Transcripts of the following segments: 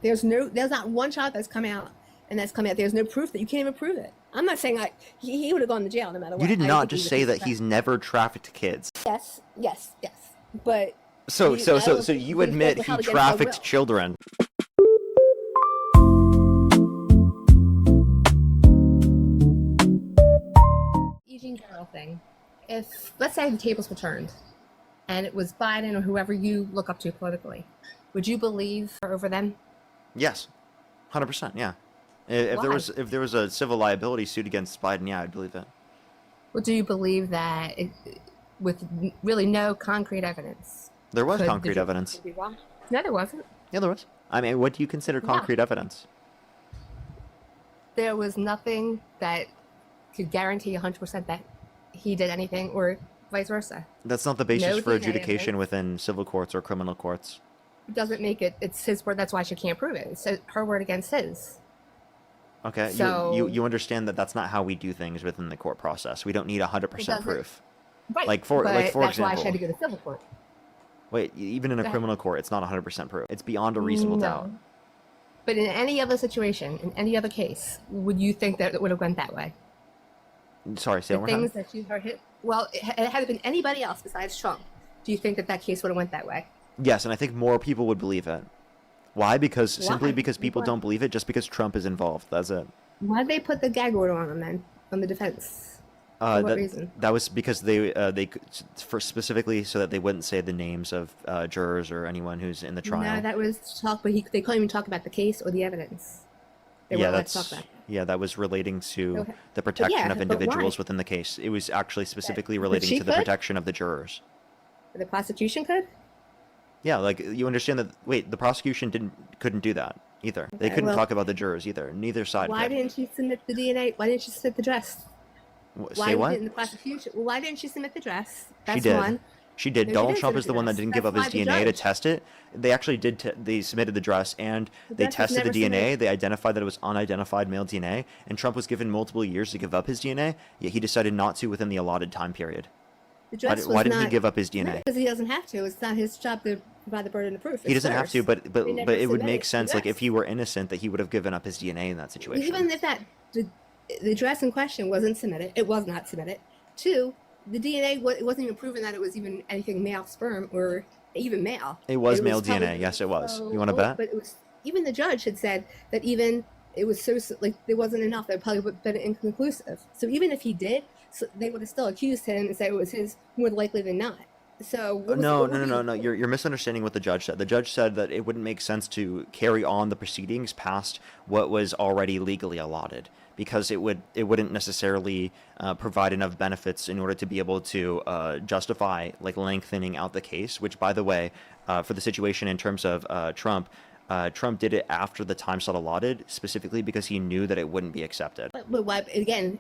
There's not one child that's come out and that's come out. There's no proof that you can't even prove it. I'm not saying he would have gone to jail no matter what. You did not just say that he's never trafficked kids. Yes. But so you admit he trafficked children. Eugene Carroll thing. If, let's say, the tables were turned and it was Biden or whoever you look up to politically, would you believe her over them? Yes, 100%. Yeah. If there was a civil liability suit against Biden, yeah, I'd believe it. Well, do you believe that with really no concrete evidence? There was concrete evidence. No, there wasn't. Yeah, there was. I mean, what do you consider concrete evidence? There was nothing that could guarantee 100% that he did anything or vice versa. That's not the basis for adjudication within civil courts or criminal courts. It doesn't make it. It's his word. That's why she can't prove it. It's her word against his. Okay, so, you understand that that's not how we do things within the court process. We don't need 100% proof. Right. Like for example, that's why she had to go to civil court. Wait, even in a criminal court, it's not 100% proof. It's beyond a reasonable doubt. But in any other situation, in any other case, would you think that it would have went that way? Sorry, say one more time. Things that you heard hit. Well, had it been anybody else besides Trump, do you think that case would have went that way? Yes, and I think more people would believe it. Why? Simply because people don't believe it just because Trump is involved. That's it. Why did they put the gag order on him then, on the defense? For what reason? That was because they specifically so that they wouldn't say the names of jurors or anyone who's in the trial. No, that was talk, but they couldn't even talk about the case or the evidence. That was relating to the protection of individuals within the case. It was actually specifically relating to the protection of the jurors. The prosecution could? Yeah, like you understand that. Wait, the prosecution couldn't do that either. Okay, they couldn't talk about the jurors either. Neither side. Why didn't she submit the DNA? Why didn't she submit the dress? Say what? Didn't the prosecution? Well, why didn't she submit the dress? That's one. She did. Donald Trump is the one that didn't give up his DNA to test it. They actually did. They submitted the dress and they tested the DNA. They identified that it was unidentified male DNA. And Trump was given multiple years to give up his DNA, yet he decided not to within the allotted time period. Why didn't he give up his DNA? Because he doesn't have to. It's not his job to provide the burden of proof. He doesn't have to, but it would make sense. Like if he were innocent, that he would have given up his DNA in that situation. Even if the dress in question wasn't submitted, it was not submitted. Two, the DNA it wasn't even proven that it was even anything male sperm or even male. It was male DNA. Yes, it was. You want to bet? But it was. Even the judge had said that even it was so like there wasn't enough. That probably would have been inconclusive. So even if he did, they would have still accused him and said it was his more likely than not. So no. You're misunderstanding what the judge said. The judge said that it wouldn't make sense to carry on the proceedings past what was already legally allotted because it wouldn't necessarily provide enough benefits in order to be able to justify like lengthening out the case. Which, by the way, for the situation in terms of Trump. Trump did it after the time slot allotted, specifically because he knew that it wouldn't be accepted. But why, again,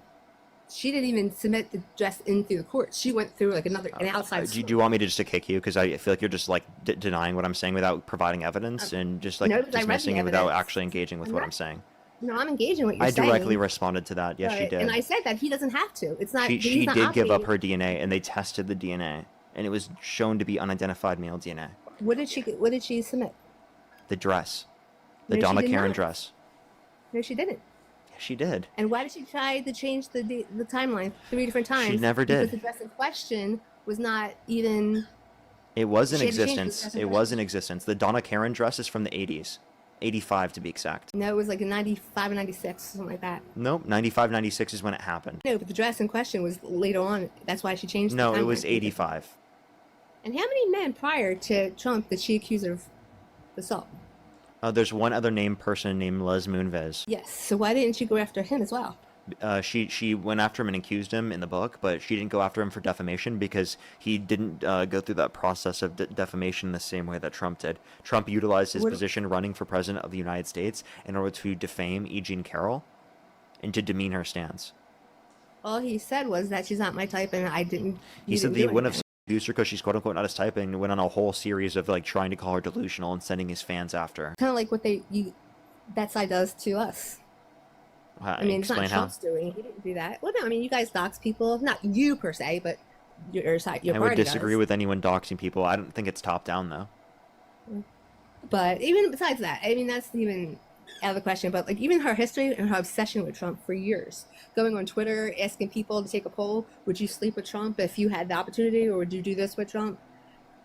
she didn't even submit the dress in through the court. She went through like an outside. Do you want me to just kick you? Because I feel like you're just like denying what I'm saying without providing evidence and just like dismissing it without actually engaging with what I'm saying. No, I'm engaging with what you're saying. I directly saying. Responded to that. Yes, she did. And I said that he doesn't have to. It's not. She did give up her DNA, and they tested the DNA, and it was shown to be unidentified male DNA. What did she submit? The dress. The Donna Karen dress. No, she didn't. Yeah, she did. And why did she try to change the timeline 3 different times? She never did. Because the dress in question was not even... It was in existence. It was in existence. The Donna Karen dress is from the 80s. 85 to be exact. No, it was like in 95 or 96, something like that. Nope, 95, 96 is when it happened. No, but the dress in question was later on. That's why she changed the timeline. No, it was 85. And how many men prior to Trump did she accuse of assault? There's one other named person named Les Moonves. Yes, so why didn't she go after him as well? She went after him and accused him in the book, but she didn't go after him for defamation because he didn't go through that process of defamation the same way that Trump did. Trump utilized his position running for president of the United States in order to defame Eugene Carroll and to demean her stance. All he said was that she's not my type and I didn't... He said that he wouldn't have abused her because she's quote-unquote not his type and went on a whole series of like trying to call her delusional and sending his fans after. Kind of like what that side does to us. I mean, it's not Trump's doing. He didn't do that. Well, no, I mean, you guys dox people. Not you per se, but your side, your party I would disagree with anyone doxing people. I don't think it's top down, though. But even besides that, I mean, that's even out of the question. But like even her history and her obsession with Trump for years, going on Twitter, asking people to take a poll: would you sleep with Trump if you had the opportunity, or would you do this with Trump?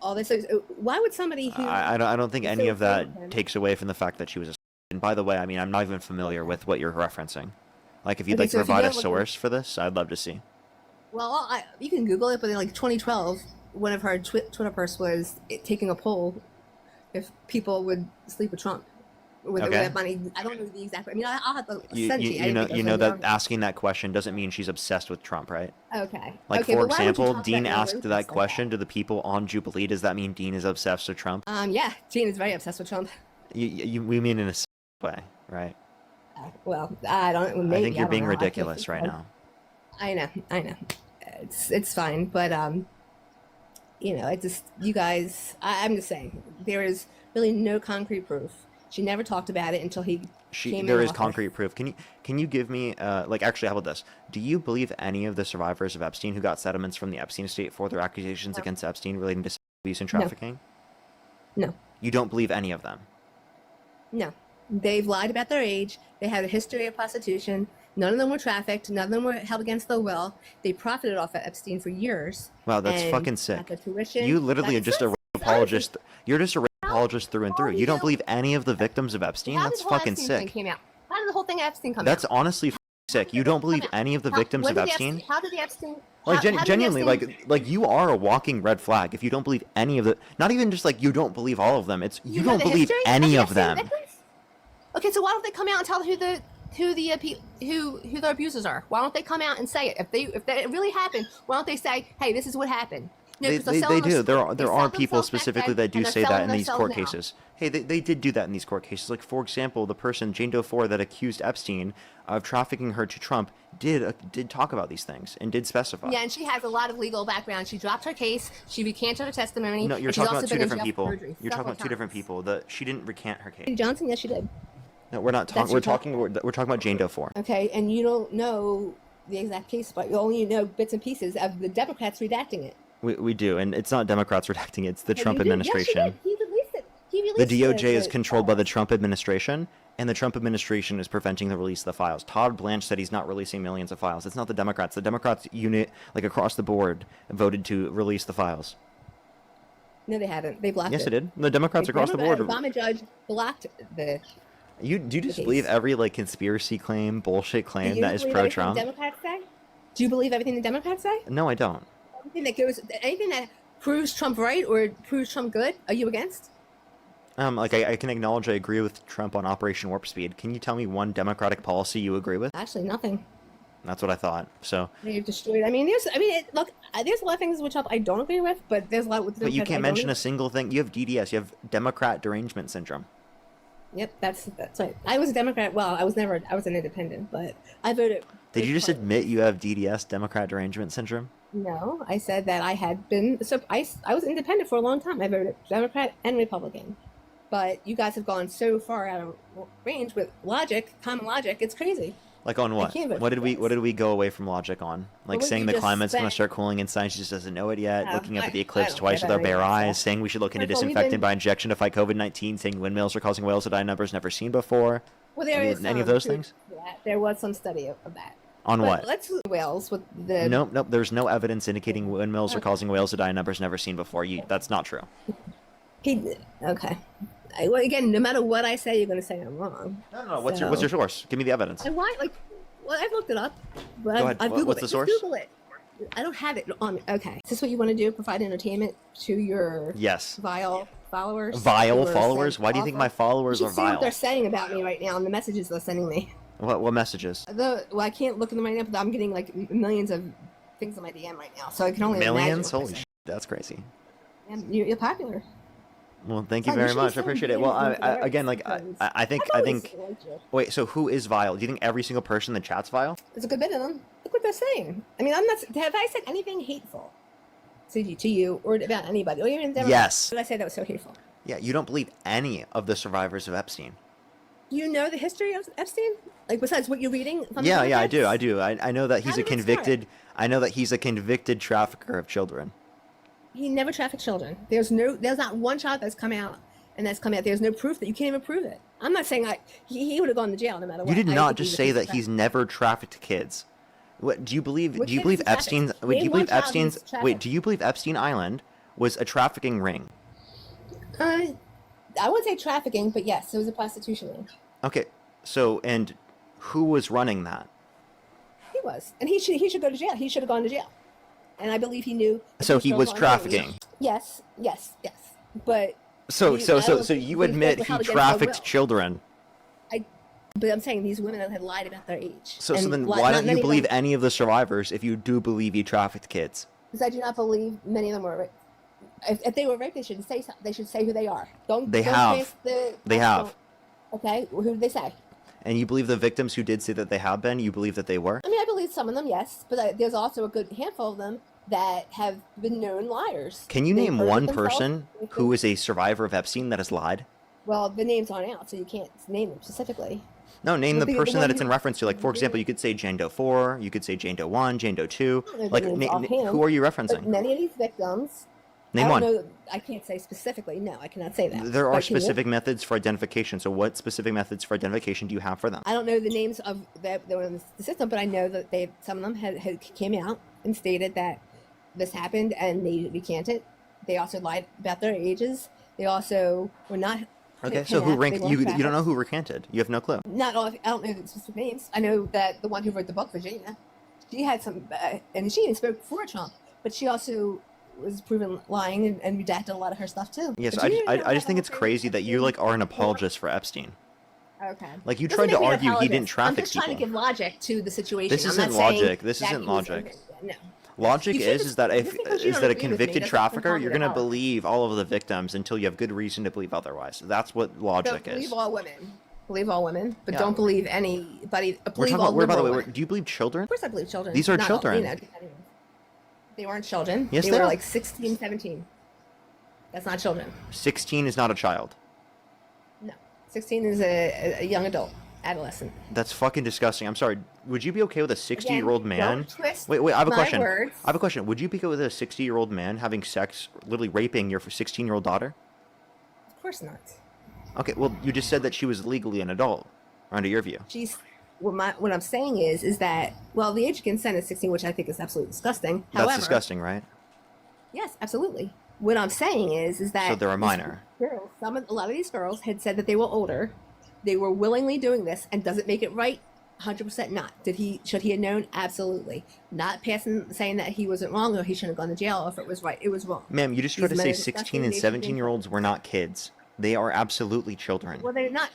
All this. Why would somebody who I don't think is any so of afraid of that him? takes away from the fact that she was a. And by the way, I mean, I'm not even familiar with what you're referencing. Like, if you'd Okay, like to so if you provide a don't look at, source for this, I'd love to see. well, you can Google it, but in like 2012, one of her Twitter posts was taking a poll if people would sleep with Trump with Okay. that money. I don't know the exact. I mean, I'll have to You send you it to you. I you didn't know think I you was know going to be that on here. asking that question doesn't mean she's obsessed with Trump, right? Okay. Like, Okay, for but why would you example, talk Dean about your asked that rapist like question that? to the people on Jubilee. Does that mean Dean is obsessed with Trump? Yeah, Gene is very obsessed with Trump. We mean in a way, right? Well, I don't. I think Maybe you're I don't being know. I can't ridiculous think right of. now. I know. It's fine, but it just you guys. I'm just saying there is really no concrete proof. She never talked about it until he came in There is office. concrete proof. Can you give me like, actually, how about this? Do you believe any of the survivors of Epstein who got settlements from the Epstein estate for their accusations No, against Epstein relating to sexual abuse and no, trafficking? no. You don't believe any of them? No, they've lied about their age. They had a history of prostitution. None of them were trafficked. None of them were held against their will. They profited off of Epstein for years Wow, that's and fucking got the sick. tuition. You literally are It's just not a rape honestly. apologist. You're just a rape How apologist through and how through. do You don't you? believe any of the victims of Epstein? How did That's the whole fucking Epstein thing sick. came out? How did the whole thing Epstein come out? That's honestly How sick. did You it don't come believe out? any of the How victims when of did the Epstein? Epstein? How did the Epstein? Like, How did the genuinely, Epstein? like you are a walking red flag if you don't believe any of the. Not even just like you don't believe all of them. It's you You know don't the believe history of any the of Epstein them. victims? Okay, so why don't they come out and tell who the abusers are? Why don't they come out and say it? If it really happened, why don't they say, hey, this is what happened? No, because they're They selling their do. story. They There are sold people themselves back specifically then, that and do they're say that selling in these themselves court now. cases. Hey, they did do that in these court cases. Like, for example, the person Jane Doe 4 that accused Epstein of trafficking her to Trump did talk about these things and did specify. Yeah, and she has a lot of legal background. She dropped her case. She recanted her testimony, No, you're and she's talking also about two been in different jail for people. perjury You're talking several about two different times. people. She didn't recant her case. Lady Johnson, yes, she did. No, we're not talking. That's you're talking We're about. talking about Jane Doe 4. Okay, and you don't know the exact case, but you only know bits and pieces of the Democrats redacting it. We do, and it's not Democrats redacting it. It's the Yeah, Trump you do. Yes, she administration. did. He released it. He The released DOJ is the controlled by the files. Trump administration, and the Trump administration is preventing the release of the files. Todd Blanche said he's not releasing millions of files. It's not the Democrats. The Democrats unit, like across the board, voted to release the files. No, they haven't. They blocked Yes, it it. did. The Democrats across the board. Obama judge blocked the Do you the just believe case. every like conspiracy claim, bullshit Do claim you that is believe everything the pro-Trump? Democrats say? Do you believe everything the Democrats say? No, I don't. Anything that proves Trump right or proves Trump good, are you against? Like I can acknowledge I agree with Trump on Operation Warp Speed. Can you tell me one Democratic policy you agree with? Actually, nothing. That's what I thought. So, They've destroyed. Look, there's a lot of things with Trump I don't agree with, but there's a lot with the but you Democrats I can't don't mention agree a single thing. You have DDS. You have Democrat derangement syndrome. Yep, that's right. I was a Democrat. Well, I was an independent, but I voted. Did you just Republican. admit you have DDS, Democrat derangement syndrome? No, I said that I had been. So I was independent for a long time. I voted Democrat and Republican, but you guys have gone so far out of range with logic, common logic. It's crazy. Like on what? can't vote What for did you what guys. did we go away from logic on? Like What saying you the just climate's going to spent. start cooling and science just doesn't know it yet. Oh, Looking up at the I eclipse don't twice care with our about bare any of that eyes. stuff. Saying we should look into First of all, we've disinfectant been by injection to fight COVID-19. Saying windmills are causing whales to die in numbers never seen before. well, there is Any of those proof things? for that. There was some study of that. On But what? let's look at whales with the. Nope. There's no evidence indicating windmills are Okay. causing whales to die in numbers never seen before. That's not true. Okay. Well, again, no matter what I say, you're going to say I'm wrong. No. What's your source? Give me the evidence. And why? Well, I've looked it up, but Go ahead. I've Googled What's it. the Just source? Google it. I don't have it on me. Okay. Is this what you want to do? Provide entertainment to your Yes. vile followers? Vile Who are followers? sent Why do you think my awful? followers You are should see what vile? they're saying about me right now and the messages they're sending me. What messages? Well, I can't look at them right now, but I'm getting like millions of things in my DM right now, so I can only Millions? imagine. Holy shit, that's crazy. And you're popular. Well, thank you Son, very should be much. I sending appreciate it. DMs Well, into the right again, like friends. I think I've always liked you. Wait, so who is vile? Do you think every single person in the chat's vile? There's a good bit of them. Look what they're saying. I mean, I'm not. Have I said anything hateful to you or about anybody? Or even Democrats? Yes. What did I say that was so hateful? Yeah, you don't believe any of the survivors of Epstein. Do you know the history of Epstein? Like besides what you're reading from the Yeah, I do. Democrats? I know that he's How a did it start? convicted. I know that he's a convicted trafficker of children. He never trafficked children. There's not one child that's come out and that's coming out. There's no proof that you can't even prove it. I'm not saying he would have gone to jail no matter what. You did I not think just he say was that he's never trafficked kids. What do you believe? What Do you kid believe is trafficked? Epstein's? Wait, do Name you one believe child Epstein's? who's Wait, trafficked. do you believe Epstein Island was a trafficking ring? I wouldn't say trafficking, but yes, it was a prostitution ring. Okay, so and who was running that? He was, and he should go to jail. He should have gone to jail, and I believe he knew. that So these he girls was weren't trafficking. underage. Yes, but So I don't so think you these admit girls were he held against their trafficked will. children. But I'm saying these women had lied about their age. So And then not why don't you many of believe them- any of the survivors if you do believe he trafficked kids? Because I do not believe many of them were raped. If they were raped, they should say something. They should say who they are. Don't. They don't have. pass the- They have. Okay, who did they say? And you believe the victims who did say that they have been, you believe that they were? I mean, I believe some of them, yes, but there's also a good handful of them that have been known liars. Can you They name hurt one themselves. person who is a survivor of Epstein that has lied? Well, the names aren't out, so you can't name them specifically. No, name the The person one that it's in who- reference to. Like, for example, you could say Jane Doe 4, you could say Jane Doe 1, Jane Doe 2. I don't know the Like, names offhand, who are you But referencing? many of these victims, Name I one. don't know. I can't say specifically. No, I cannot say that. There are But can you? specific methods for identification. So what specific methods for identification do you have for them? I don't know the names of that were in the system, but I know that some of them had came out and stated that this happened, and they recanted. They also lied about their ages. They also were not. Okay, so who kidnapped. ranked? They You weren't don't know trafficked. who recanted. You have no clue. Not all. I don't know the specific names. I know that the one who wrote the book, Virginia, she had some, and she even spoke for Trump, but she also was proven lying and redacted a lot of her stuff too. Yes, But you know I just think how it's famous crazy that you Epstein like are an was? apologist for Epstein. Okay. Like you Doesn't tried to make me an argue he didn't apologist. traffic I'm just trying to people. give logic to the situation. This I'm isn't not saying logic. This that isn't he was logic. innocent. No. Logic You can't is just- that just because you is don't that a agree with me convicted doesn't trafficker, call me you're an gonna apologist. believe all of the victims until you have good reason to believe otherwise. That's what logic Don't is. believe all women. Believe all women, but Yeah. don't believe anybody. We're Believe talking all about, by the liberal way, women. do you believe children? Of course I believe children. These are Not all, children. they weren't children. Yes, they they were are. like 16, 17. That's not children. 16 is not a child. No. 16 is a young adult, adolescent. That's fucking disgusting. I'm sorry. Would you be okay with a 60-year-old Again, man? don't twist Wait, I have a my question. words. I have a question. Would you be okay with a 60-year-old man having sex, literally raping your 16-year-old daughter? Of course not. Okay, well, you just said that she was legally an adult, under your view. She's what I'm saying is that, well, the age of consent is 16, which I think is absolutely disgusting. That's However, disgusting, right? yes, absolutely. What I'm saying is that So they're a these minor. Girls, a lot of these girls had said that they were older. They were willingly doing this, and does it make it right? 100% not. Should he have known? Absolutely. Not saying that he wasn't wrong or he shouldn't have gone to jail. If it was right, it was wrong. Ma'am, you just tried to These men say are 16 disgusting. and They should be 17-year-olds were not kids. They are absolutely children. Well, they're not.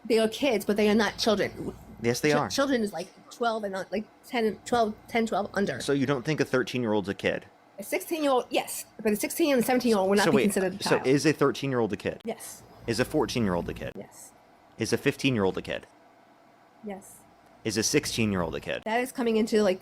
They are kids, but they are not children. Yes, they are. Children is like 12 and not like 10, 12, 10, 12 under. So you don't think a 13-year-old's a kid? A 16-year-old, yes, but a 16 and a 17-year-old would not So be wait, considered a so child. is a 13-year-old a kid? Yes, Is a 14-year-old a kid? yes, Is a 15-year-old a kid? yes. Is a 16-year-old a kid? That is coming into like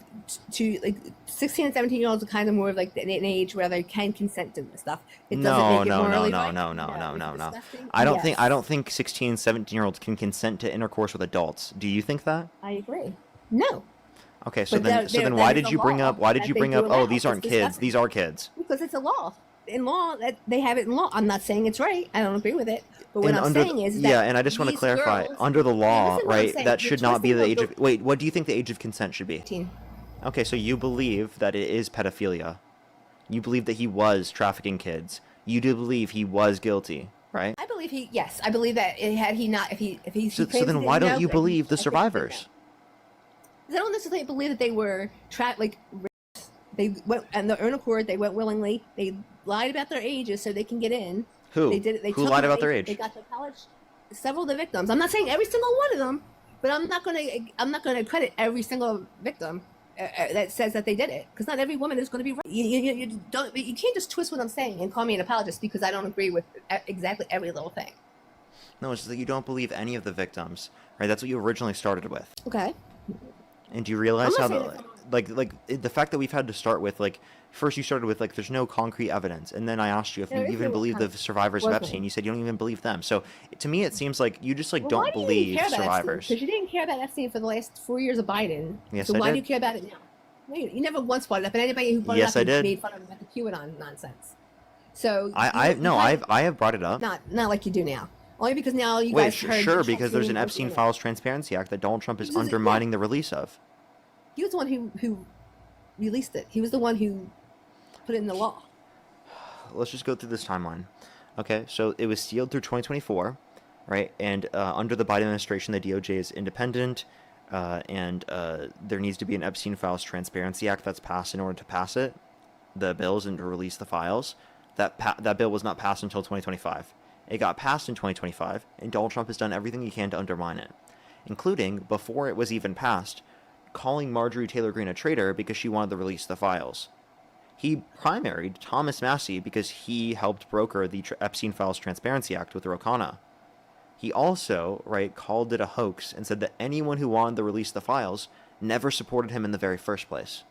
16 and 17-year-olds are kind of more of like an age where they can consent to this stuff. It doesn't No, make it no, no, morally no, right. no, no, no, it's no, no. disgusting. I don't Yes, think 16 and 17-year-olds can consent to intercourse with adults. Do you think that? I agree. No, Okay, so But then that- so then that why is did the you bring law up that they do oh, allow. these aren't It's kids. disgusting. These are kids. because it's a law. In law, that they have it in law. I'm not saying it's right. I don't agree with it. But what And I'm under saying is that yeah, and I just want to these clarify, girls- under the law, listen to what I'm right, saying. that You're should not be the twisting age the- of wait, what do you think the age of consent should be? 18. Okay, so you believe that it is pedophilia. You believe that he was trafficking kids. You do believe he was guilty, right? I believe yes. I believe that had he not, if he So claims then he why didn't don't know, you then believe the I think they know. survivors? I don't necessarily believe that they were raped. They went and their own accord. They went willingly. They lied about their ages so they can get in. Who? They did it. They Who took lied about money, their age? They got the college. Several of the victims. I'm not saying every single one of them, but I'm not gonna credit every single victim that says that they did it, because not every woman is going to be right. You can't just twist what I'm saying and call me an apologist because I don't agree with exactly every little thing. No, it's just that you don't believe any of the victims, right? That's what you originally started with. Okay. And do you realize how I'm not the saying the fact that we've had to start with first you started with there's no concrete evidence, and then I asked you if There you is even no believe the concrete- survivors of wasn't. Epstein. You said you don't even believe them. So to me it seems like you just Well, don't why do you believe even care about survivors. Because you didn't care about Epstein for the last 4 years of Biden. Yes, so I why do did. you care about it now? No, you never once brought it up, and anybody who brought Yes, it I up did. made fun of him about the QAnon nonsense. So I have brought it up. not like you do now. Only because now you Wait, guys heard sure, because there's an Epstein Files Transparency Act that Donald Trump is undermining the release of. He was the one who released it. He was the one who put it in the law. Let's just go through this timeline. Okay, so it was sealed through 2024, right? And under the Biden administration, the DOJ is independent, and there needs to be an Epstein Files Transparency Act that's passed in order to pass it, the bills, and to release the files. That bill was not passed until 2025. It got passed in 2025, and Donald Trump has done everything he can to undermine it, including, before it was even passed, calling Marjorie Taylor Greene a traitor because she wanted to release the files. He primaried Thomas Massie because he helped broker the Epstein Files Transparency Act with Ro Khanna. He also, called it a hoax and said that anyone who wanted to release the files never supported him in the very first place.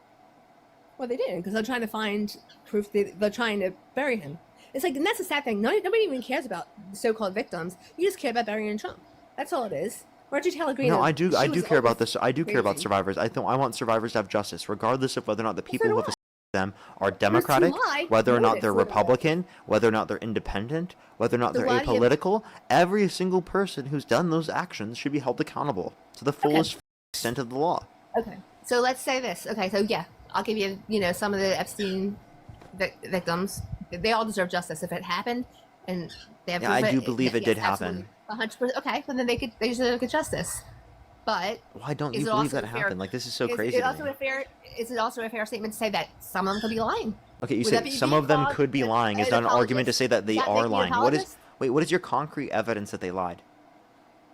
Well, they didn't, because they're trying to find proof. They're trying to bury him. It's like, and that's the sad thing. Nobody even cares about the so-called victims. You just care about burying Trump. That's all it is. Marjorie Taylor Greene. No, I do care about this. I do care about survivors. I want survivors to have justice, regardless of whether or not the people who have them are Democratic, whether or not they're Republican, whether or not they're independent, whether or not they're apolitical. Every single person who's done those actions should be held accountable to the fullest extent of the law. Okay, so let's say this. Okay, so yeah, I'll give you, some of the Epstein victims. They all deserve justice if it happened, and they have. Yeah, I do believe it did happen. 100%. Okay, well then they deserve get justice. But why don't you believe that happened? Like, this is so crazy. Is it also a fair statement to say that some of them could be lying? Okay, you said some of them could be lying. Is not an argument to say that they are lying. What is your concrete evidence that they lied?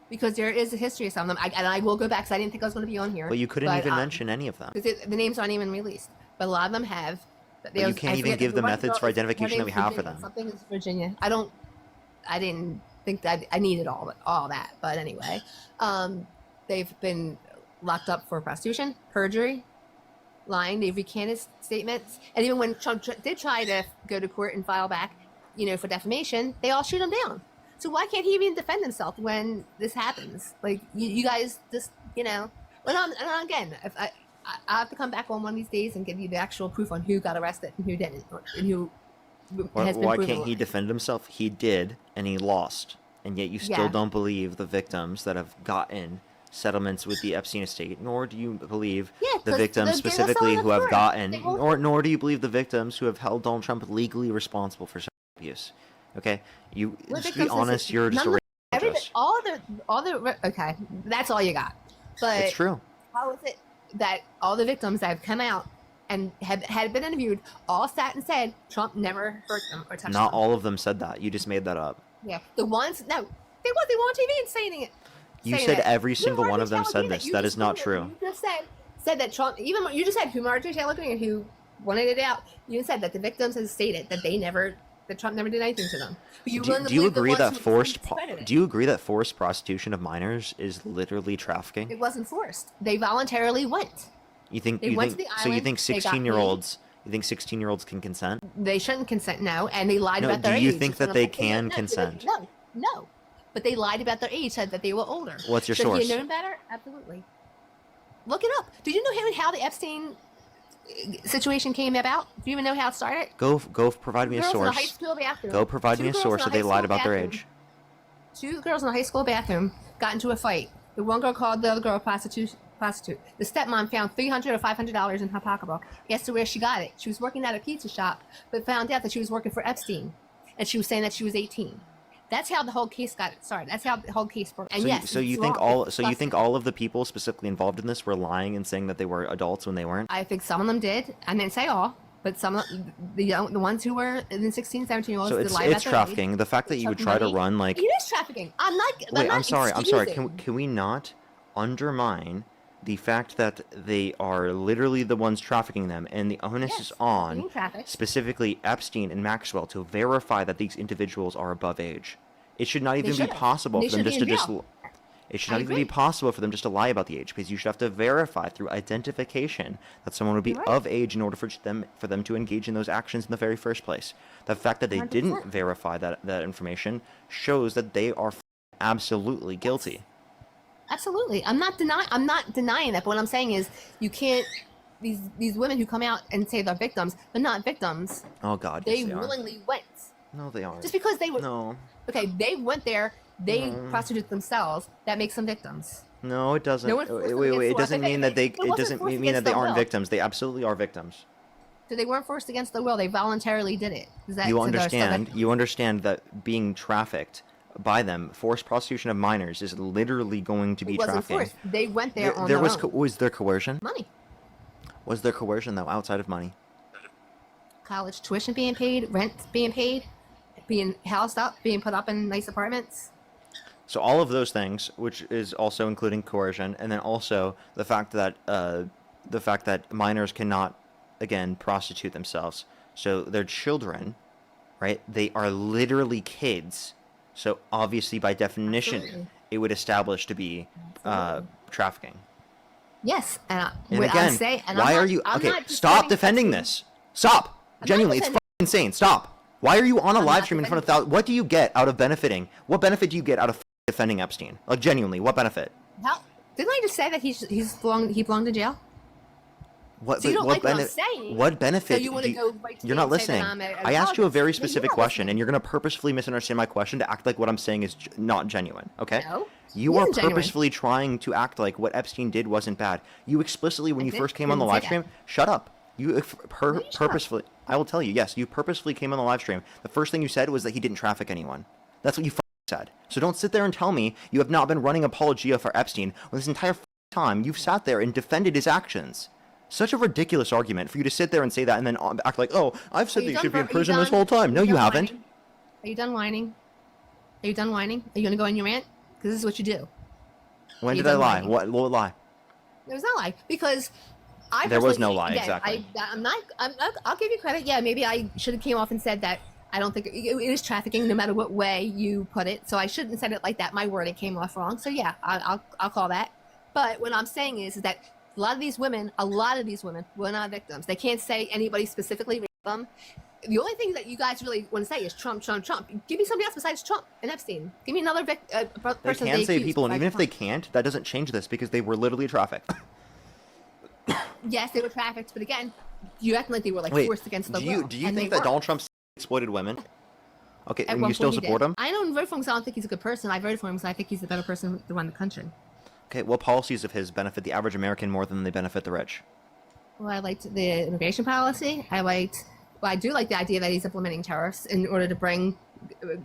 Because there is a history of some of them, and I will go back because I didn't think I was going to be on here. But you couldn't even mention any of them. Because the names aren't even released, but a lot of them have. But you can't even give the methods for identification that we have for them. Something is Virginia. I didn't think that I needed all that, but anyway, they've been locked up for prostitution, perjury, lying. They've recanted statements, and even when Trump did try to go to court and file back, for defamation, they all shoot him down. So why can't he even defend himself when this happens? Like, you guys just, and again, if I have to come back on one of these days and give you the actual proof on who got arrested and who didn't, and who has been proven. Why can't he defend himself? He did, and he lost. And yet you still don't believe the victims that have gotten settlements with the Epstein estate, nor do you believe the victims specifically who have gotten, nor do you believe the victims who have held Donald Trump legally responsible for sexual abuse. Okay, just be honest. You're just a racist. Okay, that's all you got. But it's true. How is it that all the victims that have come out and had been interviewed all sat and said Trump never hurt them or touched them? Not all of them said that. You just made that up. Yeah, the ones they were on TV and saying it. You said every single one of them said this. That is not true. You just said that Trump. Even you just said who Marjorie Taylor Greene, who wanted it out. You said that the victims have stated that that Trump never did anything to them. But do you agree that forced prostitution of minors is literally trafficking? It wasn't forced. They voluntarily went. You think 16-year-olds? You think 16-year-olds can consent? They shouldn't consent, no, and they lied about their age. Do you think that they can consent? No. But they lied about their age, said that they were older. What's your source? If you had known better, absolutely. Look it up. Did you know how the Epstein situation came about? Do you even know how it started? Go provide me a source. In a high school bathroom. Go provide me a source that they lied about their age. Two girls in a high school bathroom got into a fight. The one girl called the other girl a prostitute. The stepmom found $300 or $500 in her pocketbook. Guess where she got it? She was working at a pizza shop, but found out that she was working for Epstein, and she was saying that she was 18. That's how the whole case got started. That's how the whole case worked. And you think all of the people specifically involved in this were lying and saying that they were adults when they weren't? I think some of them did. I didn't say all, but some of the ones who were in 16, 17-year-olds. So it's trafficking. The fact that you would try to run like it is trafficking. I'm sorry. Can we not undermine the fact that they are literally the ones trafficking them, and the onus is on specifically Epstein and Maxwell to verify that these individuals are above age. It should not even be possible for them just to It should not even be possible for them just to lie about the age, because you should have to verify through identification that someone would be of age in order for them to engage in those actions in the very first place. The fact that they 100%. Didn't verify that information shows that they are absolutely guilty. Absolutely. I'm not denying that, but what I'm saying is you can't these women who come out and say they're victims, they're not victims. Oh God, They yes, they willingly went. No, they aren't. Just because they were No. Okay, they went there, they prostituted themselves. That makes them victims. No, it doesn't. No one forced them Wait, against it the law. doesn't mean that they. It It wasn't doesn't forced mean that against they their aren't will. victims. They absolutely are victims. So they weren't forced against their will. They voluntarily did it. Is that, You so they're still understand? victims. You understand that being trafficked by them, forced prostitution of minors, is literally going to be It wasn't trafficking. forced. They went there on There their was own. was there coercion? Money. Was there coercion though outside of money? College tuition being paid, rent being paid, being housed up, being put up in nice apartments. So all of those things, which is also including coercion, and then also the fact that minors cannot, again, prostitute themselves. So they're children, right? They are literally kids. So obviously, by definition, Absolutely. it would establish to be Absolutely. trafficking. Yes, and And what again, I say, and why I'm are not, you I'm okay? not Stop defending Epstein. this. Stop. I'm not Genuinely, it's defending- fucking insane. Stop. Why are you on a I'm live not stream in front of defending- thousands? What do you get out of benefiting? What benefit do you get out of defending Epstein? Like genuinely, what benefit? How, didn't I just say that he belonged to jail? What, So you don't what like what I'm saying, What benefit? So you want to go right to You're me not and say listening. that I'm an I asked you a apologist. very No, you're specific not question, listening. and you're going to purposefully misunderstand my question to act like what I'm saying is not genuine. Okay? No, You it are isn't genuine. purposefully trying to act like what Epstein did wasn't bad. You explicitly, when you first came on the didn't live say stream, that. shut up. You you shut up? purposefully. I will tell you. Yes, you purposefully came on the live stream. The first thing you said was that he didn't traffic anyone. That's what you said. So don't sit there and tell me you have not been running apologia for Epstein when this entire time you've sat there and defended his actions. Such a ridiculous argument for you to sit there and say that and then act like, oh, I've said that you should be in prison this whole time. No, you haven't. Are you done whining? Are you done whining? Are you going to go on your rant? Because this is what you do. When You did I done lie? whining. What lie? There's no lie because There was personally- no lie, again, exactly. I'll give you credit. Yeah, maybe I should have came off and said that I don't think it is trafficking, no matter what way you put it. So I shouldn't have said it like that. My wording came off wrong. So yeah, I'll call that. But what I'm saying is that a lot of these women were not victims. They can't say anybody specifically raped them. The only thing that you guys really want to say is Trump, Trump, Trump. Give me somebody else besides Trump and Epstein. Give me another They person. can say accused people, and besides even if they Trump. can't, that doesn't change this because they were literally trafficked. Yes, they were trafficked, but again, you acting like they were like Wait, forced against the do will. you and think they that Donald weren't. Trump exploited women? Okay, At and one you still point he support did. him? I don't vote for him because I don't think he's a good person. I voted for him because I think he's a better person to run the country. Okay, what policies of his benefit the average American more than they benefit the rich? Well, I liked the immigration policy. I do like the idea that he's implementing tariffs in order to bring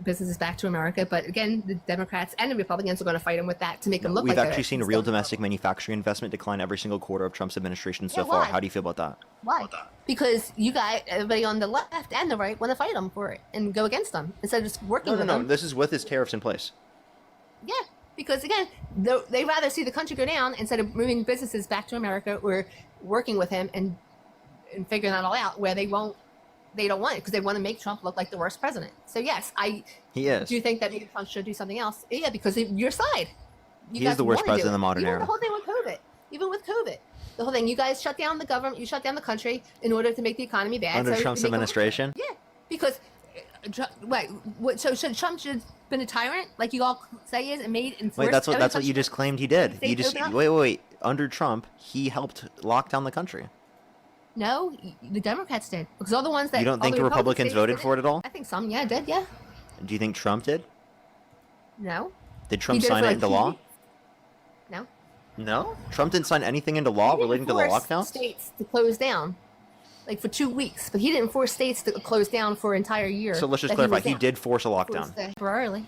businesses back to America. But again, the Democrats and the Republicans are going to fight him with that to make him look We've like actually they're- seen he's real still- domestic manufacturing investment decline every single quarter of Trump's administration so Yeah, far. why? How do you feel about that? Why? Because you guys, everybody on the left and the right, want to fight him for it and go against them instead of just working No, with no, them. this is with his tariffs in place. Yeah, because again, they rather see the country go down instead of moving businesses back to America or working with him and figuring that all out where they don't want it because they want to make Trump look like the worst president. So yes, He is. do think that maybe Trump should do something else. Yeah, because of your side. You He is guys the worst wanna do president it. in the modern Even era. The whole thing with COVID. Even with COVID. The whole thing. You guys shut down the government. You shut down the country in order to make the economy bad. Under so Trump's to make it look administration? bad. Yeah, because so should Trump should have been a tyrant like you all say he is and made and Wait, that's what every you country- just claimed he did. Say You just open up? wait. Under Trump, he helped lock down the country. No, the Democrats did because all the ones that You don't all think the Republicans states voted did for it at all? I think some, yeah, did, yeah. Do you think Trump did? No. Did Trump did it sign for it like into 2 law? weeks. No. No, Trump didn't sign anything into law He didn't relating to the force lockdowns. states to close down, like for 2 weeks, but he didn't force states to close down for an entire year. So let's just that clarify. was He down. did force a Forced lockdown. temporarily.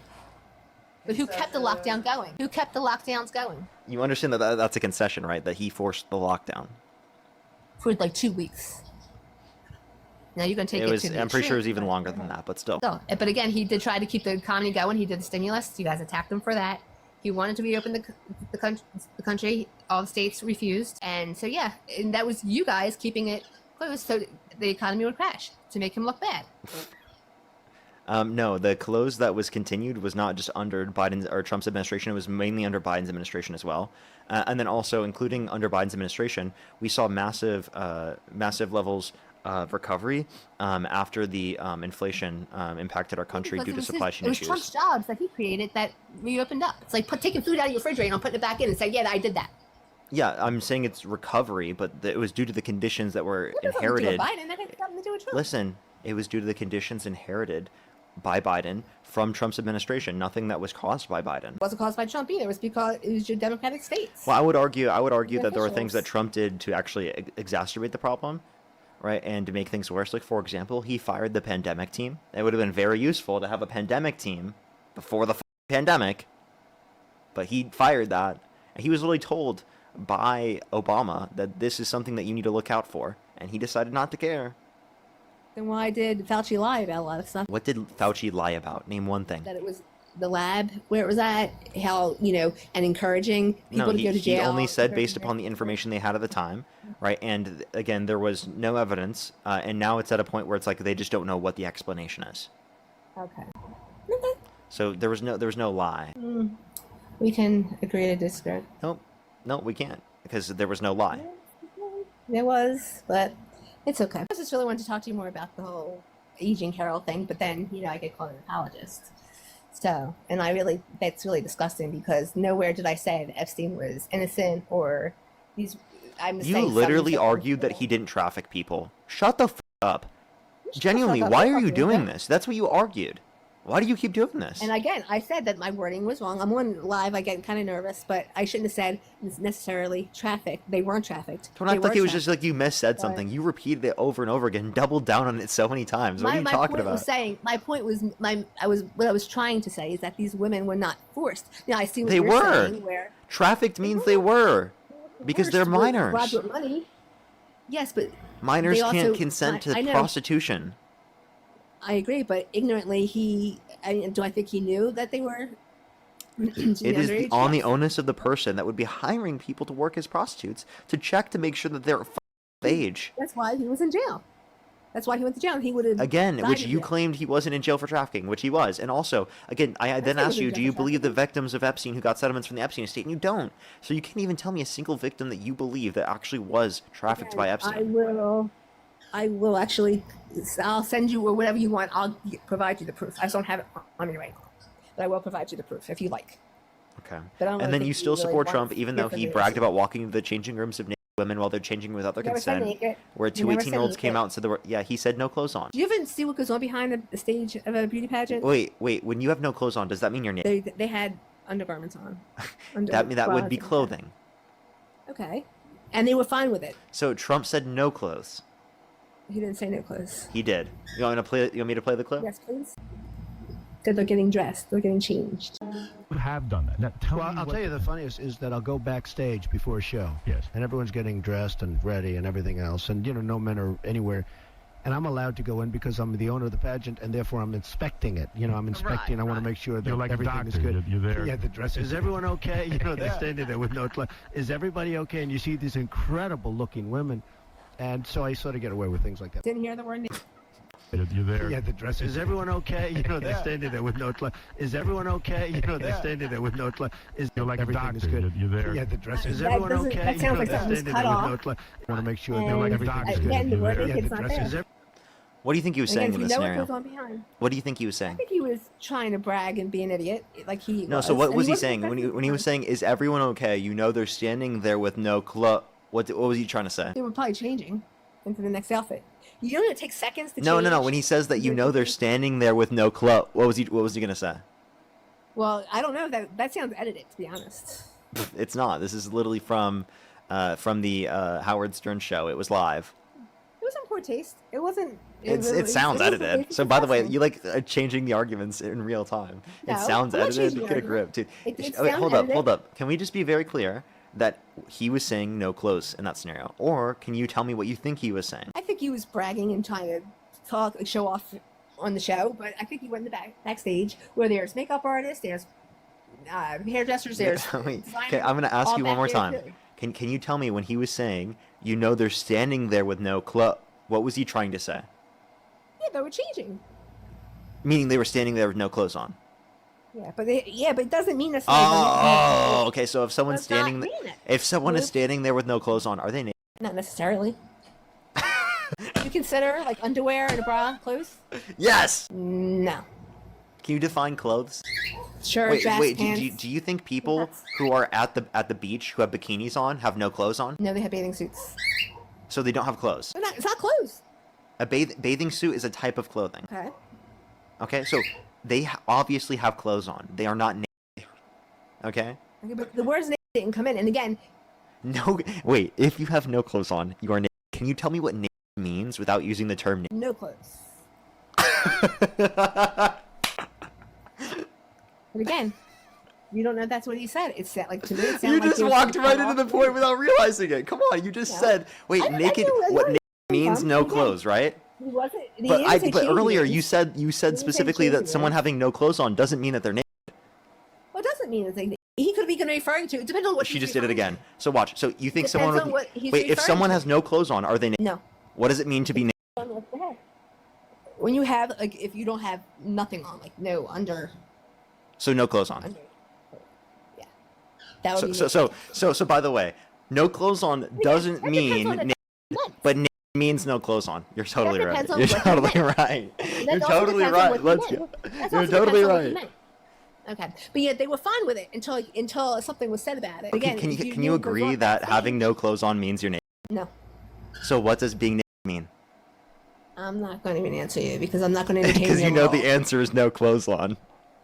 But who kept the lockdown going? Who kept the lockdowns going You understand that that's a concession, right? That he forced the lockdown. for like 2 weeks? Now you're gonna take it, It was. to the I'm pretty sure it was extreme. even longer than that, but still. So, but again, he did try to keep the economy going. He did the stimulus. You guys attacked him for that. He wanted to reopen the country. All the states refused, and so yeah, and that was you guys keeping it closed so the economy would crash to make him look bad. No, the close that was continued was not just under Biden's or Trump's administration. It was mainly under Biden's administration as well. And then also, including under Biden's administration, we saw massive levels of recovery after the inflation impacted our country Because due it to was supply his- chain it was issues. Trump's jobs that he created that reopened up. It's like taking food out of your refrigerator and putting it back in and saying, "Yeah, I did that." Yeah, I'm saying it's recovery, but it was due to the conditions that were That doesn't have to do with inherited. Biden. That has nothing to do with Trump. Listen, it was due to the conditions inherited by Biden from Trump's administration. Nothing that was caused by Biden. It wasn't caused by Trump either. It was because it was your Democratic states. Well, I would argue that there were things that officials. Trump did to actually exacerbate the problem, right, and to make things worse. Like, for example, he fired the pandemic team. It would have been very useful to have a pandemic team before the pandemic, but he fired that. And he was literally told by Obama that this is something that you need to look out for, and he decided not to care. Then why did Fauci lie about a lot of stuff? What did Fauci lie about? Name one thing. That it was the lab where it was at, how, and encouraging people No, to go to jail. he only said based upon the information they had at the time, right? And again, there was no evidence, and now it's at a point where it's like they just don't know what the explanation is. Okay. Okay. So there was no lie. We can agree to disagree. Nope, no, we can't because there was no lie. There was, but it's okay. I just really wanted to talk to you more about the whole Eugene Carroll thing, but then, I get called an apologist. So, and that's really disgusting because nowhere did I say that Epstein was innocent or these. You literally argued that he didn't traffic people. Shut the f up. Genuinely, why are you doing this? That's what you argued. Why do you keep doing this? And again, I said that my wording was wrong. I'm on live. I get kind of nervous, but I shouldn't have said necessarily trafficked. They weren't trafficked. Don't act like it was just like you missaid something. You repeated it over and over again, doubled down on it so many times. What are you talking about? My point was what I was trying to say is that these women were not forced. I see what They you're were. saying. Where Trafficked means they were, because they're minors. robbed with money. Yes, but Minors they also, can't consent to I know. prostitution. I agree, but ignorantly do I think he knew that they were? It is on the onus of the person that would be hiring people to work as prostitutes to check to make sure that they're of age. That's why he was in jail. That's why he went to jail. He would have Again, which you claimed he wasn't in jail for trafficking, which he was. And also, again, I then asked you, do you believe the victims of Epstein who got settlements from the Epstein estate? And you don't. So you can't even tell me a single victim that you believe that actually was trafficked by Epstein. I will actually. I'll send you or whatever you want. I'll provide you the proof. I just don't have it on me right now, but I will provide you the proof if you like. Okay. But I don't And really then you think still really support want Trump, to even hear though from he me. bragged about walking into the changing rooms of naked women while they're changing without their Never said consent. naked. Where two Never said 18-year-olds came naked. out and said there were, yeah, he said no clothes on. Do you ever see what goes on behind the stage of a beauty pageant? Wait, when you have no clothes on, does that mean you're naked? They had undergarments on. That would be clothing. Okay, and they were fine with it. So Trump said no clothes. He didn't say no clothes. He did. You want me to play the clip? Yes, please. That they're getting dressed. They're getting changed. You have done that. Now, tell Well, me I'll tell you the funniest is that I'll go backstage before a show. Yes. And everyone's getting dressed and ready and everything else. And, no men are anywhere. And I'm allowed to go in because I'm the owner of the pageant, and therefore I'm inspecting it. I'm inspecting. I want to make sure that You're like a everything is doctor. good. You're there. Yeah, the dress. Is everyone okay? They're standing there with no clothes. Is everybody okay? And you see these incredible-looking women. And so I sort of get away with things like that. Didn't hear the word. You're there. Yeah, the dress. Is everyone okay? They're standing there with no clothes. Is everyone okay? They're standing there with no clothes. You're like a everything doctor. is good? You're there. Yeah, the dress. Is That everyone doesn't- okay? that sounds like they're something's standing cut there with off. no clothes. I want to make sure And everything's good. again, the word You're naked's the not dress. there. What do you think he was Again, saying if in you this know what scenario? goes on behind. What do you think he was I saying? think he was trying to brag and be an idiot, like he. No, so what and was he wasn't saying when he affecting was saying, "Is everyone okay?" They're standing there with no clothes. What was he trying to say? They were probably changing into the next outfit. You know, it takes seconds to No. change. When he says that they're standing there with no clothes, what was he gonna say? Well, I don't know. That sounds edited, to be honest. It's not. This is literally from the Howard Stern show. It was live. It was in poor taste. It wasn't. It sounds edited. So by the way, you like changing the arguments in real time. No, It sounds I'm not edited. changing the Get a grip, dude. It Wait, sounds hold edited. up. Can we just be very clear that he was saying no clothes in that scenario, or can you tell me what you think he was saying? I think he was bragging and trying to talk, show off on the show. But I think he went in the backstage where there's makeup artists, there's hairdressers, there's. Wait, designers, okay, I'm gonna ask all you one back more there, time. too. Can you tell me when he was saying they're standing there with no clothes? What was he trying to say? Yeah, they were changing. Meaning they were standing there with no clothes on. Yeah, but it doesn't mean necessarily. Oh, okay. So if someone's Does not standing, mean it. if someone is Well- standing there with no clothes on, are they naked? Not necessarily. You consider like underwear and a bra clothes? Yes. No. Can you define clothes? Shirt, dress, Wait. pants. Do you think people who are at the beach who have bikinis on have no clothes on? No, they have bathing suits. So they don't have clothes. It's not clothes. A bathing suit is a type of clothing. Okay. Okay, so they obviously have clothes on. They are not naked. Okay? Okay, but the words naked didn't come in. And again, No, wait. If you have no clothes on, you are naked. Can you tell me what naked means without using the term naked? no clothes. But again, you don't know if that's what he said. It said, like, to me, it sounded You like just he was walked gonna right cut into the off point without realizing it. Come on, you just No. said, wait, I know naked. what What naked means from. no Again, clothes, right? He wasn't. He But didn't say but changing earlier it. you said didn't say specifically that changing someone it. having no clothes on doesn't mean that they're naked. Well, it doesn't mean anything. He could be referring to. It depends on what She he's just did it referring again. So watch. So you think Depends someone on what he's wait? If referring someone to. has no clothes on, are they naked? to. No. What does it mean to be naked? What the heck? When you have, like, if you don't have nothing on, like, no under. So no clothes on. Yeah. That would be So by the way, no clothes on doesn't that mean depends on the naked, month. but naked means no clothes on. You're totally right. depends on You're what you totally meant. right. That You're also totally depends on right. what you Let's meant. go. That's You're also totally depends on what you right. meant. Okay, but yeah, they were fine with it until something was said about it. Again, Can if you knew it was agree on that stage- having no clothes on means you're naked? No, So what does being naked mean? I'm not going to even answer you because I'm not going to entertain Because you at know all. the answer is no clothes on.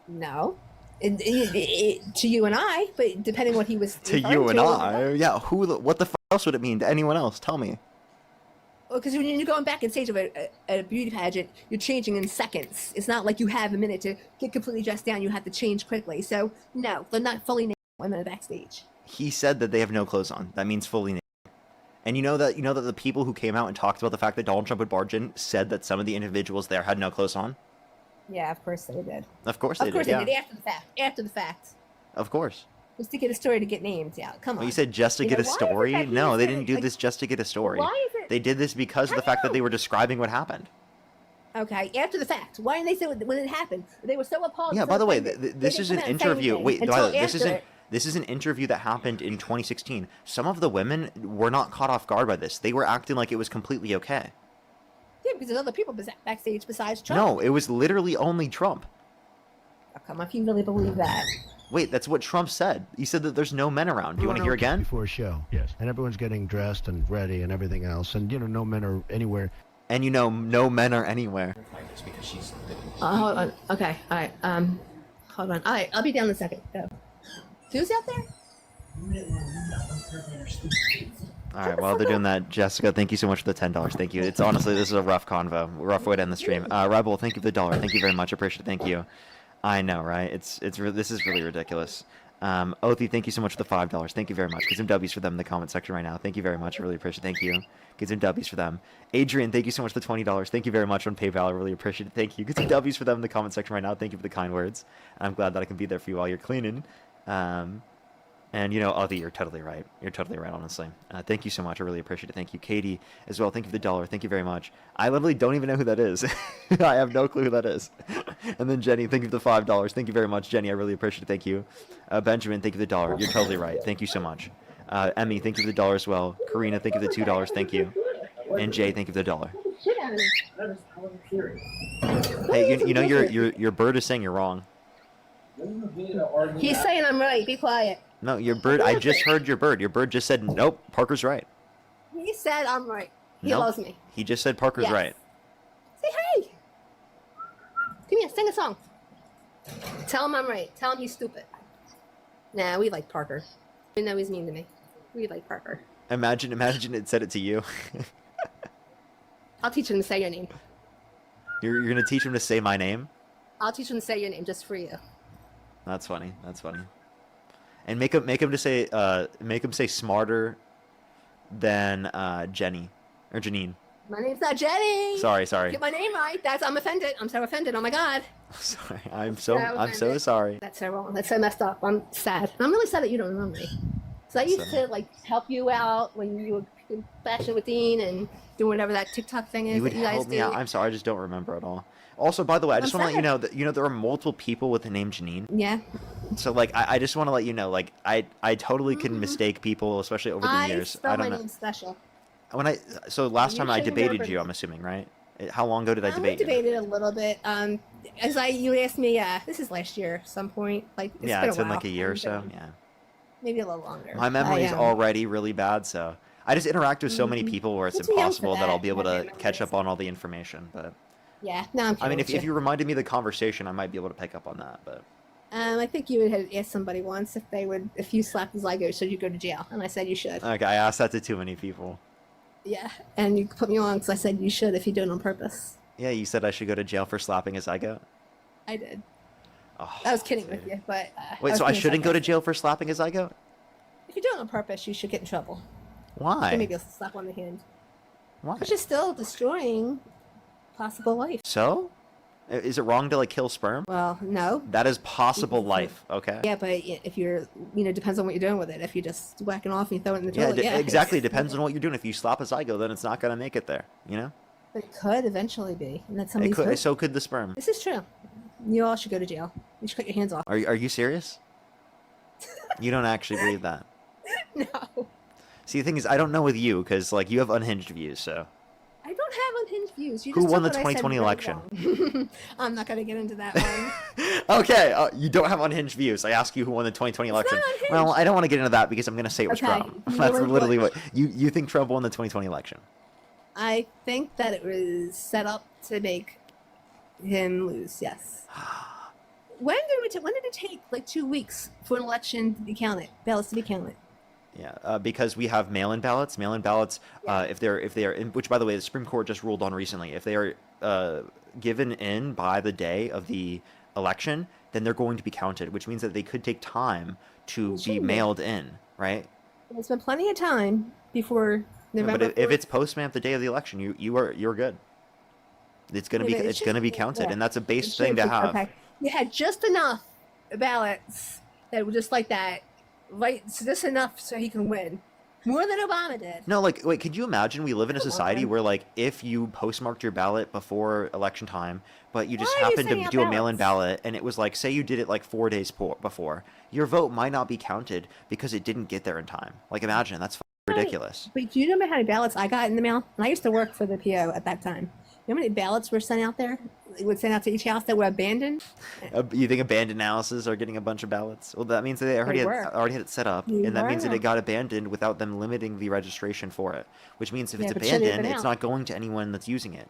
No, to you and I, but depending what he was To referring you and to, I, yeah. What the else would it mean to anyone else? Tell me. Because when you're going back in stage of a beauty pageant, you're changing in seconds. It's not like you have a minute to get completely dressed down. You have to change quickly. So no, they're not fully naked women backstage. He said that they have no clothes on. That means fully naked. And you know that the people who came out and talked about the fact that Donald Trump would barge in said that some of the individuals there had no clothes on. Yeah, of course they did. Of course they Of course did. they Yeah. did after the fact. After the fact, Of course. just to get a story to get names. Yeah, come on. Well, you said just to You get know, a why is it story? that he No, they said didn't it, do like- this just to get a story. Why is it? They did this because of the fact that they were describing what happened. Okay, after the fact. Why didn't they say when it happened? They were so appalled. Yeah, so by the way, offended. They this didn't is come an out and say interview. anything Wait, by the until way, after this is an interview that happened in 2016. Some of the women were not caught off guard by this. They were acting like it was completely okay. Yeah, because there's other people backstage besides Trump. No, it was literally only Trump. Oh, come on, if you really believe that. Wait, that's what Trump said. He said that there's no men around. Do you want to hear again? Before a show. Yes. And everyone's getting dressed and ready and everything else. And, no men are anywhere. And no men are anywhere. Hold on. Okay, all right. Hold on. All right, I'll be down in a second. Go. Who's out there? All right, while they're doing that, Jessica, thank you so much for the $10. Thank you. It's honestly, this is a rough convo, rough way to end the stream. Rebel, thank you for the $1. Thank you very much. Appreciate it. Thank you. I know, right? This is really ridiculous. Othi, thank you so much for the $5. Thank you very much. Get some W's for them in the comment section right now. Thank you very much. I really appreciate it. Thank you. Get some W's for them. Adrian, thank you so much for the $20. Thank you very much on PayPal. I really appreciate it. Thank you. Get some W's for them in the comment section right now. Thank you for the kind words. I'm glad that I can be there for you while you're cleaning. And Othi, you're totally right. You're totally right, honestly. Thank you so much. I really appreciate it. Thank you. Katie, as well. Thank you for the $1. Thank you very much. I literally don't even know who that is. I have no clue who that is. And then Jenny, thank you for the $5. Thank you very much, Jenny. I really appreciate it. Thank you. Benjamin, thank you for the $1. You're totally right. Thank you so much. Emmy, thank you for the $1 as well. Karina, thank you for the $2. Thank you. And Jay, thank you for the $1. Shit out of me. Hey, your bird is saying you're wrong. He's saying I'm right. Be quiet. No, your bird. I just heard your bird. Your bird just said, nope, Parker's right. He said I'm right. He Nope. loves me. He just said Parker's Yes. right. Say hey. Come here, sing a song. Tell him I'm right. Tell him he's stupid. Nah, we like Parker. We know he's mean to me. We like Parker. Imagine it said it to you. I'll teach him to say your name. You're gonna teach him to say my name? I'll teach him to say your name just for you. That's funny. That's funny. And make him say smarter than Jenny or Janine. My name's not Jenny. Sorry. Get my name right. I'm offended. I'm so offended. Oh my god. Sorry. I'm so offended. sorry. That's so wrong. That's so messed up. I'm sad. I'm really sad that you don't remember me. So I used to help you out when you were in fashion with Dean and doing whatever that TikTok thing is You would that you guys help me do. out. I'm sorry. I just don't remember at all. Also, by the way, I just want to let you sad. know that there are multiple people with the name Janine. Yeah. So I just want to let you know, I totally can mistake people, especially over the years. spell I don't my know. name special. So last You time I should debated remember you, me. I'm assuming, right? How long ago did I We debate you? debated a little bit. You asked me, this is last year, some point. Like, Yeah, been it's a been while. like a year or so. Yeah. Maybe a little longer. My memory is already really bad, so I just interact with so many people where it's You're too young for impossible that I'll that. be able Have to your catch memories. up on all the information. But Yeah, no, I'm I mean, kidding if you reminded me of the conversation, I might be able to pick up on that. But I think you had asked somebody once if you slapped his leg, should you go to jail? And I said you should. okay, I asked that to too many people. Yeah, and you put me on because I said you should if you do it on purpose. Yeah, you said I should go to jail for slapping a zygote. I did. Oh, I was kidding dude. with you, but Wait, so I shouldn't go to jail for slapping a zygote? If you do it on purpose, you should get in trouble. Why? Maybe a slap on the hand. Why? Because you're still destroying possible life. So? Is it wrong to like kill sperm? Well, no. That is possible life, okay? Yeah, but if you're, depends on what you're doing with it. If you're just whacking off and you throw it in the Yeah, toilet, exactly. It depends on what you're doing. If you slap a zygote, then it's not going to make it there, you know? But it could eventually be, and that's It somebody's could, hurt. so could the sperm. This is true. You all should go to jail. You should cut your hands off. Are you serious? You don't actually believe that? No. See, the thing is, I don't know with you, because, like, you have unhinged views, so... I don't have unhinged views. You Who just won the took what I said 2020 right election? wrong. I'm not going to get into that one. Okay, you don't have unhinged views. I ask you who won the 2020 election. not unhinged. Well, I don't want to get into that because I'm going to say it was Okay, Trump. you That's know literally what? what... You think Trump won the 2020 election? I think that it was set up to make him lose, yes. When did it take like 2 weeks for an election to be counted, ballots to be counted? Yeah, because we have mail-in ballots. Mail-in ballots, if they are, which by the way, the Supreme Court just ruled on recently, if they are given in by the day of the election, then they're going to be counted, which means that they could take time to be mailed in, right? There's been plenty of time before November. But if 4th. it's post-man the day of the election, you're good. It's gonna be Yeah, but it it's gonna be should- counted, yeah. and that's a base It thing to should be- have. Okay. You had just enough ballots that were just like that, right? So just enough so he can win. More than Obama did. No, like, wait, could you imagine we live in a Come society on. where, like, if you postmarked your ballot before election time, but you just Why are you happened sending to out do a mail-in ballots? ballot, and it was like, say you did it like 4 days before, your vote might not be counted because it didn't get there in time. Like, imagine, that's ridiculous. Wait, do you know how many ballots I got in the mail? And I used to work for the PO at that time. You know how many ballots were sent out there? They would send out to each house that were abandoned. You think abandoned houses are getting a bunch of ballots? Well, that means that they already were. already had it set up, They and that means that were. it got abandoned without them limiting the registration for it. Which means if Yeah, it's but should it have abandoned, been it's out? not going to anyone that's using it.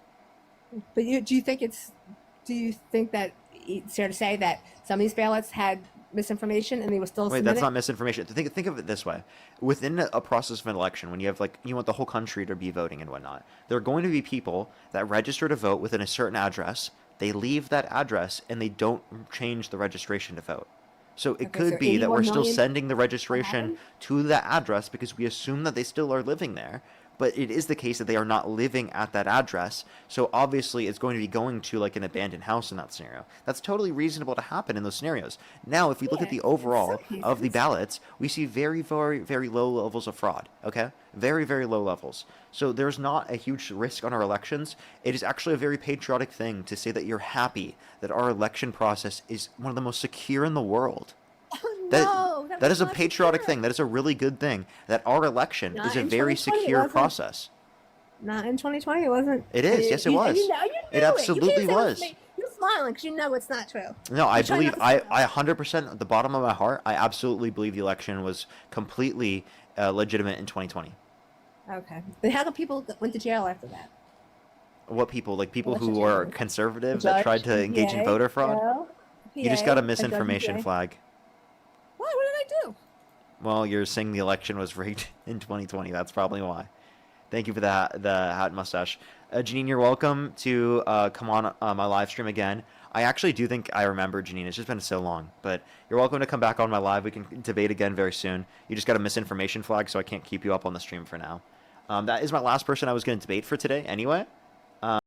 But do you think that it's fair to say that some of these ballots had misinformation and they were still Wait, submitted? that's not misinformation. Think of it this way: within a process of an election, when you have you want the whole country to be voting and whatnot, there are going to be people that register to vote within a certain address. They leave that address and they don't change the registration to vote. So it Okay, could so be that we're 81 still million sending the registration happened? to that address because we assume that they still are living there. But it is the case that they are not living at that address. So obviously it's going to be going to like an abandoned house in that scenario. That's totally reasonable to happen in those scenarios. Now, if we look at the Yeah, in overall some of the cases. ballots, we see very, very, very low levels of fraud. Okay? Very, very low levels. So there's not a huge risk on our elections. It is actually a very patriotic thing to say that you're happy that our election process is one of the most secure in the world. No, That is a was not patriotic secure. thing. That is a really good thing. That our election Not is a in very 2020, it secure wasn't. process. Not in 2020, it wasn't. It is. Yes, it was. You knew It absolutely was. You're smiling because you know it's not true. No, I You're trying believe, not to I 100% at the bottom of my heart, I absolutely believe the election was completely legitimate in 2020. Okay. But how come people went to jail after that? What people? Like people Election who are judge. conservative that tried to engage in PA, voter fraud? no, You just PA, got a judge misinformation PA. flag. What? What did I do? Well, you're saying the election was rigged in 2020. That's probably why. Thank you for the hat and mustache. Janine, you're welcome to come on my live stream again. I actually do think I remember, Janine. It's just been so long. But you're welcome to come back on my live. We can debate again very soon. You just got a misinformation flag, so I can't keep you up on the stream for now. That is my last person I was going to debate for today anyway.